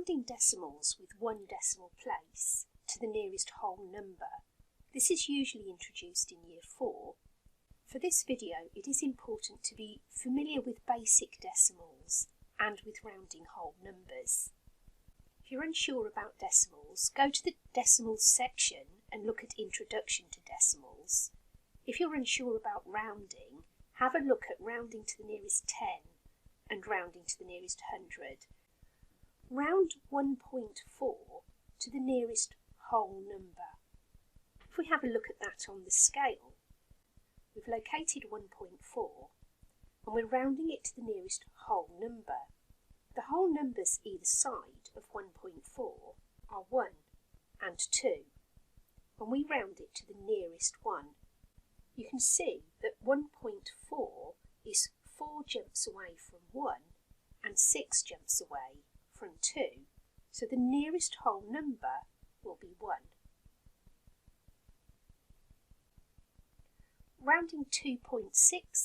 rounding decimals with one decimal place to the nearest whole number. This is usually introduced in Year 4. For this video, it is important to be familiar with basic decimals and with rounding whole numbers. If you're unsure about decimals, go to the decimals section and look at Introduction to Decimals. If you're unsure about rounding, have a look at rounding to the nearest 10 and rounding to the nearest 100. Round 1.4 to the nearest whole number. If we have a look at that on the scale, we've located 1.4 and we're rounding it to the nearest whole number. The whole numbers either side of 1.4 are 1 and 2, and we round it to the nearest one. You can see that 1.4 is 4 jumps away from 1 and 6 jumps away from 2, so the nearest whole number will be 1. Rounding 2.6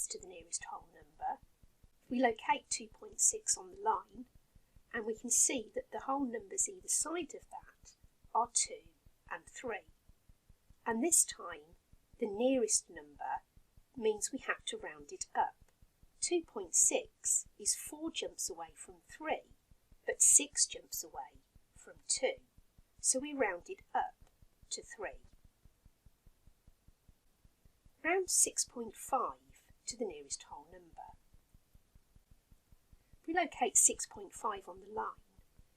to the nearest whole number, we locate 2.6 on the line and we can see that the whole numbers either side of that are 2 and 3. And this time the nearest number means we have to round it up. 2.6 is 4 jumps away from 3, but 6 jumps away from 2, so we round it up to 3. Round 6.5 to the nearest whole number. If we locate 6.5 on the line,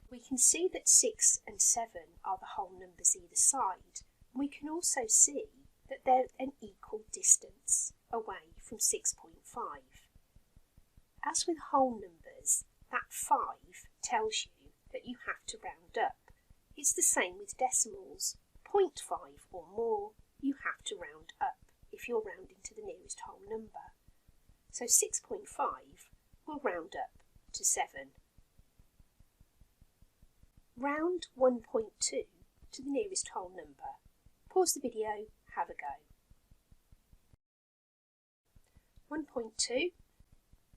we can see that 6 and 7 are the whole numbers either side. We can also see that they're an equal distance away from 6.5. As with whole numbers, that 5 tells you that you have to round up. It's the same with decimals. 0.5 or more, you have to round up if you're rounding to the nearest whole number. So 6.5 will round up to 7. Round 1.2 to the nearest whole number. Pause the video, have a go. 1.2,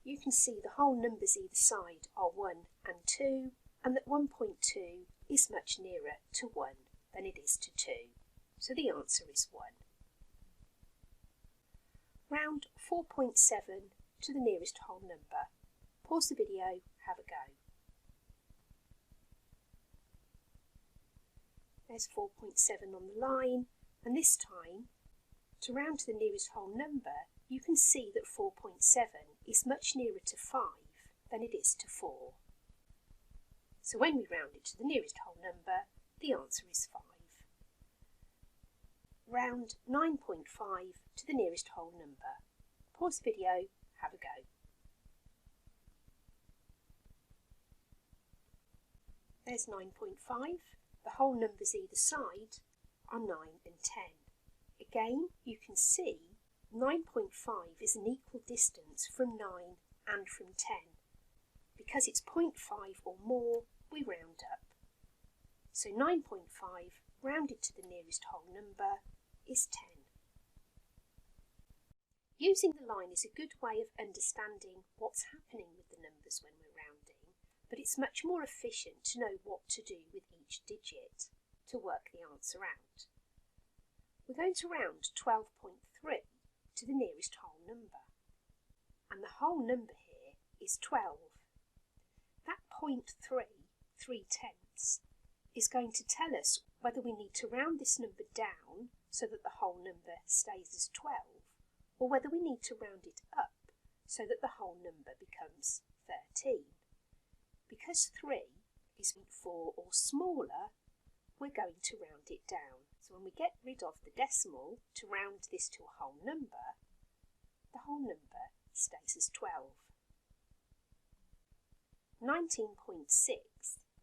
you can see the whole numbers either side are 1 and 2, and that 1.2 is much nearer to 1 than it is to 2, so the answer is 1. Round 4.7 to the nearest whole number. Pause the video, have a go. There's 4.7 on the line, and this time, to round to the nearest whole number, you can see that 4.7 is much nearer to 5 than it is to 4. So when we round it to the nearest whole number, the answer is 5. Round 9.5 to the nearest whole number. Pause the video, have a go. There's 9.5. The whole numbers either side are 9 and 10. Again, you can see 9.5 is an equal distance from 9 and from 10. Because it's 0.5 or more, we round up. So 9.5 rounded to the nearest whole number is 10. Using the line is a good way of understanding what's happening with the numbers when we're rounding, but it's much more efficient to know what to do with each digit to work the answer out. We're going to round 12.3 to the nearest whole number, and the whole number here is 12. That 0.3, 3/10, is going to tell us whether we need to round this number down so that the whole number stays as 12, or whether we need to round it up so that the whole number becomes 13. Because 3 is 4 or smaller, we're going to round it down. So when we get rid of the decimal to round this to a whole number, the whole number stays as 12. 19.6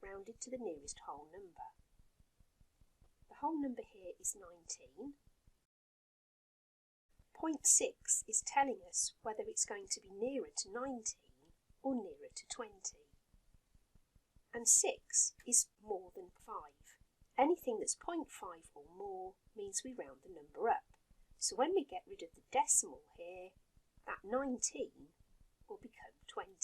rounded to the nearest whole number. The whole number here is 19. 0.6 is telling us whether it's going to be nearer to 19 or nearer to 20. And 6 is more than 5. Anything that's 0.5 or more means we round the number up. So when we get rid of the decimal here, that 19 will become 20.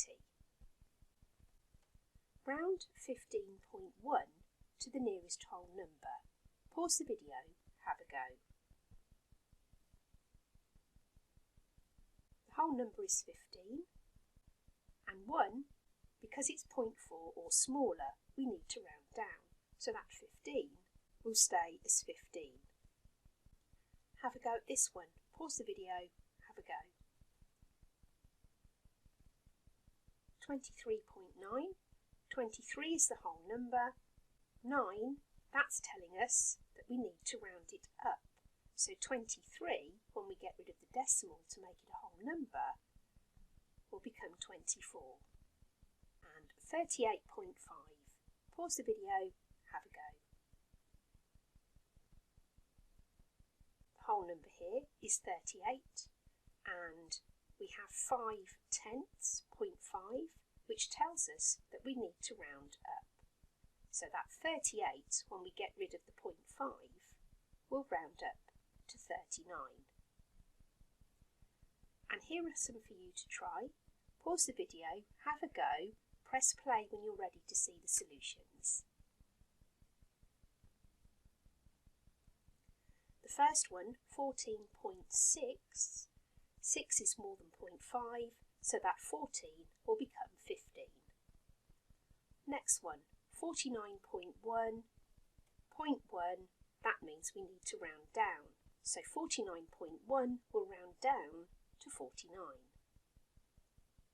Round 15.1 to the nearest whole number. Pause the video, have a go. The whole number is 15, and 1, because it's 0.4 or smaller, we need to round down, so that 15 will stay as 15. Have a go at this one. Pause the video, have a go. 23.9. 23 is the whole number. 9, that's telling us that we need to round it up. So 23, when we get rid of the decimal to make it a whole number, will become 24. And 38.5. Pause the video, have a go. The whole number here is 38, and we have 5 tenths, 0.5, which tells us that we need to round up. So that 38, when we get rid of the 0.5, will round up to 39. And here are some for you to try. Pause the video, have a go, press play when you're ready to see the solutions. The first one, 14.6. 6 is more than 0.5, so that 14 will become 15. Next one, 49.1. 0.1, that means we need to round down. So 49.1 will round down to 49.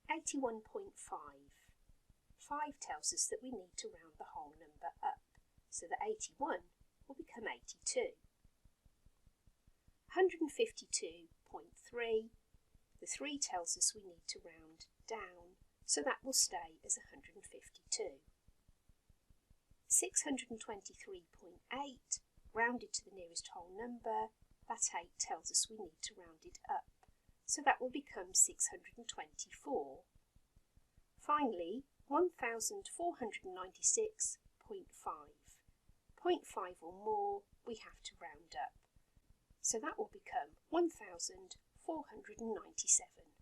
81.5. 5 tells us that we need to round the whole number up, so that 81 will become 82. 152.3. The 3 tells us we need to round down, so that will stay as 152. 623.8, rounded to the nearest whole number, that 8 tells us we need to round it up, so that will become 624. Finally, 1496.5. 0.5 or more, we have to round up, so that will become 1497.